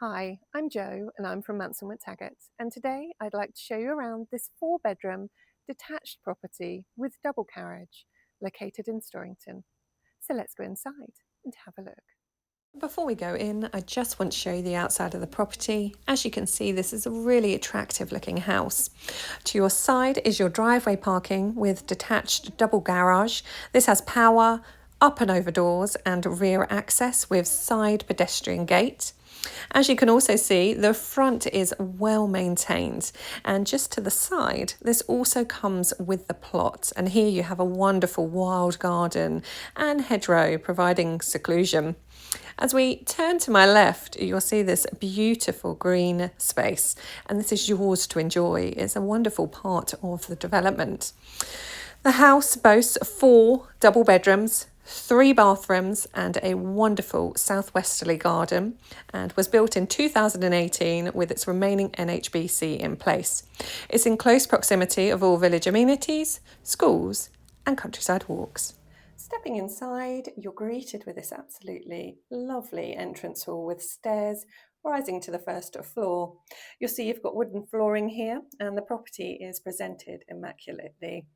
Hi, I'm Jo and I'm from Mansell McTaggart, and today I'd like to show you around this 4-bedroom detached property with double carriage located in Storrington. So let's go inside and have a look. Before we go in, I just want to show you the outside of the property. As you can see, this is a really attractive looking house. To your side is your driveway parking with detached double garage. This has power, up and over doors and rear access with side pedestrian gate. As you can also see, the front is well maintained, and just to the side, this also comes with the plot, and here you have a wonderful wild garden and hedgerow providing seclusion. As we turn to my left, you'll see this beautiful green space, and this is yours to enjoy. It's a wonderful part of the development. The house boasts 4 double bedrooms, 3 bathrooms and a wonderful southwesterly garden, and was built in 2018 with its remaining NHBC in place. It's in close proximity of all village amenities, schools and countryside walks. Stepping inside, you're greeted with this absolutely lovely entrance hall with stairs rising to the first floor. You'll see you've got wooden flooring here, and the property is presented immaculately.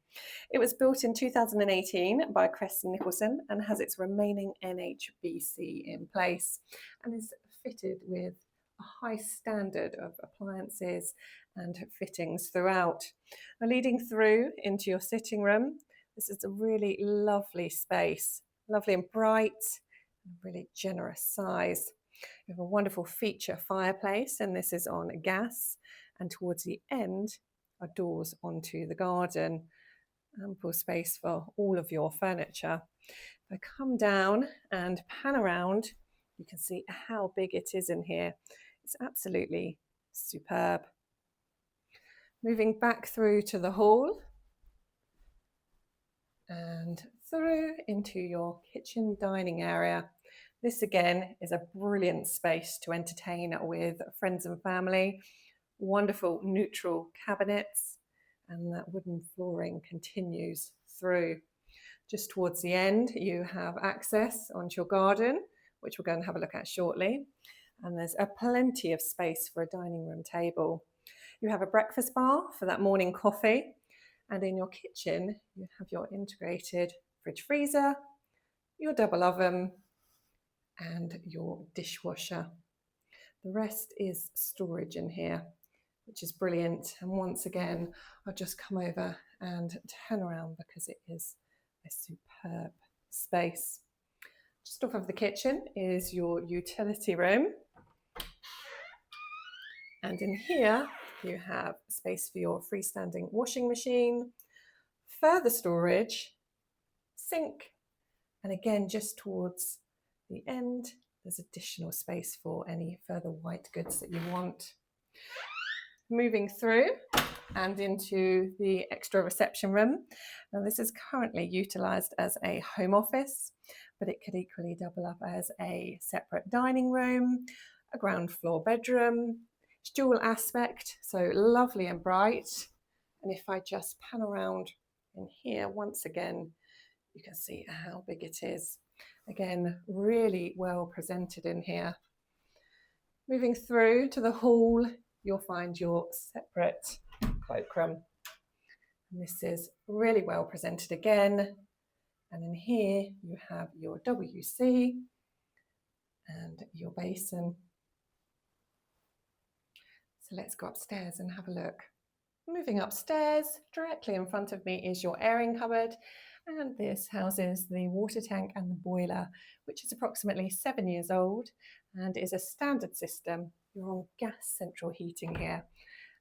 It was built in 2018 by Crest Nicholson and has its remaining NHBC in place, and is fitted with a high standard of appliances and fittings throughout. Now, leading through into your sitting room, this is a really lovely space, lovely and bright, really generous size. You have a wonderful feature fireplace, and this is on gas, and towards the end are doors onto the garden. Ample space for all of your furniture. If I come down and pan around, you can see how big it is in here. It's absolutely superb. Moving back through to the hall and through into your kitchen dining area. This again is a brilliant space to entertain with friends and family. Wonderful neutral cabinets, and that wooden flooring continues through. Just towards the end, you have access onto your garden, which we're going to have a look at shortly. And there's plenty of space for a dining room table. You have a breakfast bar for that morning coffee. And in your kitchen, you have your integrated fridge freezer, your double oven, and your dishwasher. The rest is storage in here, which is brilliant. And once again, I'll just come over and turn around because it is a superb space. Just off of the kitchen is your utility room. And in here, you have space for your freestanding washing machine, further storage, sink, and again, just towards the end, there's additional space for any further white goods that you want. Moving through and into the extra reception room. Now, this is currently utilised as a home office, but it could equally double up as a separate dining room, a ground floor bedroom. It's dual aspect, so lovely and bright. And if I just pan around in here once again, you can see how big it is. Again, really well presented in here. Moving through to the hall, you'll find your separate cloakroom. And this is really well presented again. And in here, you have your WC and your basin. So let's go upstairs and have a look. Moving upstairs, directly in front of me is your airing cupboard, and this houses the water tank and the boiler, which is approximately 7 years old and is a standard system. You're on gas central heating here.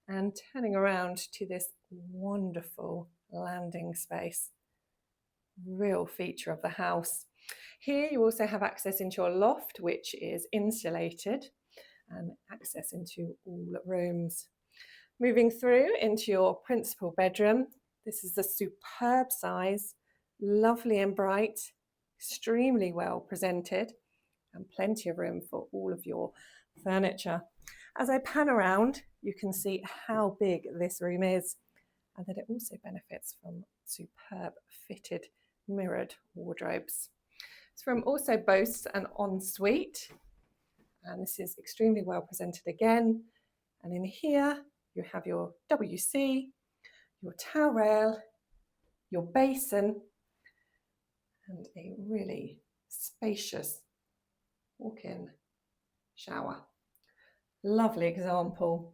And turning around to this wonderful landing space, real feature of the house. Here you also have access into your loft, which is insulated, and access into all rooms. Moving through into your principal bedroom, this is a superb size, lovely and bright, extremely well presented, and plenty of room for all of your furniture. As I pan around, you can see how big this room is, and that it also benefits from superb fitted mirrored wardrobes. This room also boasts an ensuite, And this is extremely well presented again. And in here, you have your WC, your towel rail, your basin, and a really spacious walk-in shower. Lovely example.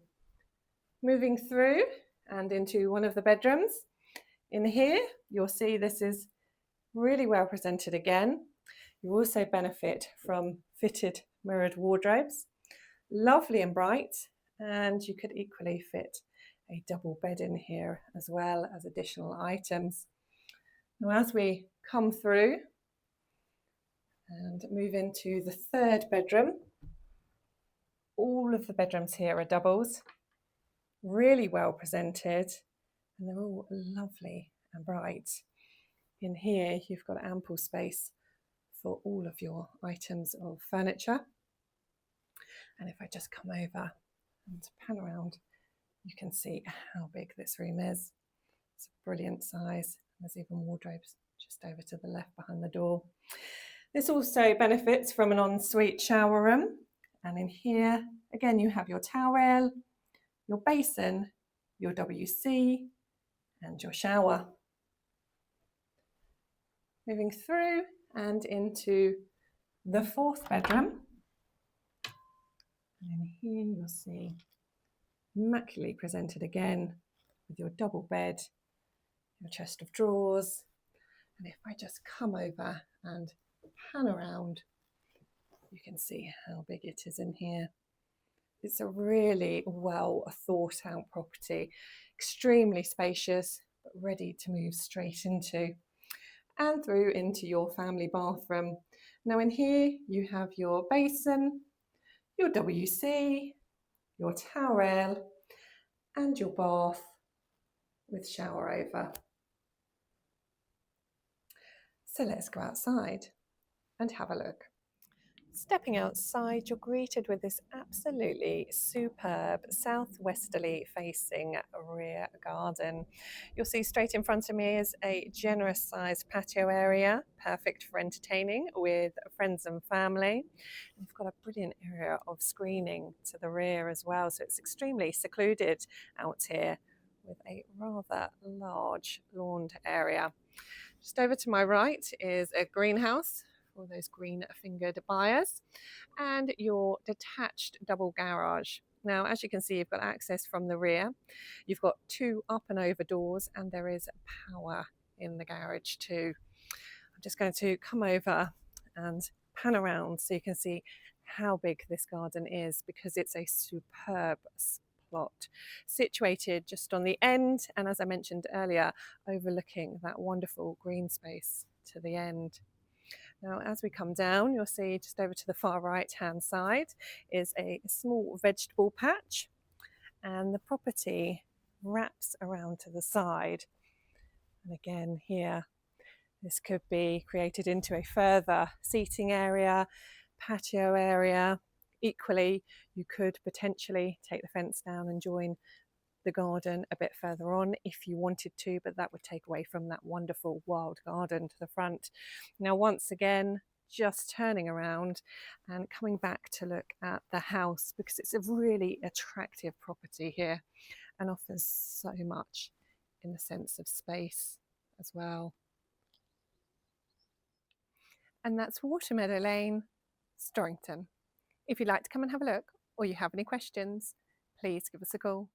Moving through and into one of the bedrooms. In here, you'll see this is really well presented again. You also benefit from fitted mirrored wardrobes, lovely and bright, and you could equally fit a double bed in here as well as additional items. Now, as we come through and move into the third bedroom, all of the bedrooms here are doubles, really well presented, and they're all lovely and bright. In here, you've got ample space for all of your items of furniture. And if I just come over and pan around, you can see how big this room is. It's a brilliant size. There's even wardrobes just over to the left behind the door. This also benefits from an ensuite shower room. And in here, again, you have your towel rail, your basin, your WC, and your shower. Moving through and into the fourth bedroom. And in here you'll see immaculately presented again with your double bed, your chest of drawers. And if I just come over and pan around, you can see how big it is in here. It's a really well thought out property, extremely spacious, but ready to move straight into. And through into your family bathroom. Now in here you have your basin, your WC, your towel rail, and your bath with shower over. So let's go outside and have a look. Stepping outside, you're greeted with this absolutely superb southwesterly facing rear garden. You'll see straight in front of me is a generous sized patio area, perfect for entertaining with friends and family. You've got a brilliant area of screening to the rear as well, so it's extremely secluded out here with a rather large lawned area. Just over to my right is a greenhouse for those green-fingered buyers, and your detached double garage. Now, as you can see, you've got access from the rear. You've got 2 up and over doors, and there is power in the garage too. I'm just going to come over and pan around so you can see how big this garden is, because it's a superb plot situated just on the end, and as I mentioned earlier, overlooking that wonderful green space to the end. Now, as we come down, you'll see just over to the far right-hand side is a small vegetable patch, and the property wraps around to the side. And again, here, this could be created into a further seating area, patio area. Equally, you could potentially take the fence down and join the garden a bit further on if you wanted to, but that would take away from that wonderful wild garden to the front. Now, once again, just turning around and coming back to look at the house, because it's a really attractive property here and offers so much in the sense of space as well. And that's Watermeadow Lane, Storrington. If you'd like to come and have a look, or you have any questions, please give us a call.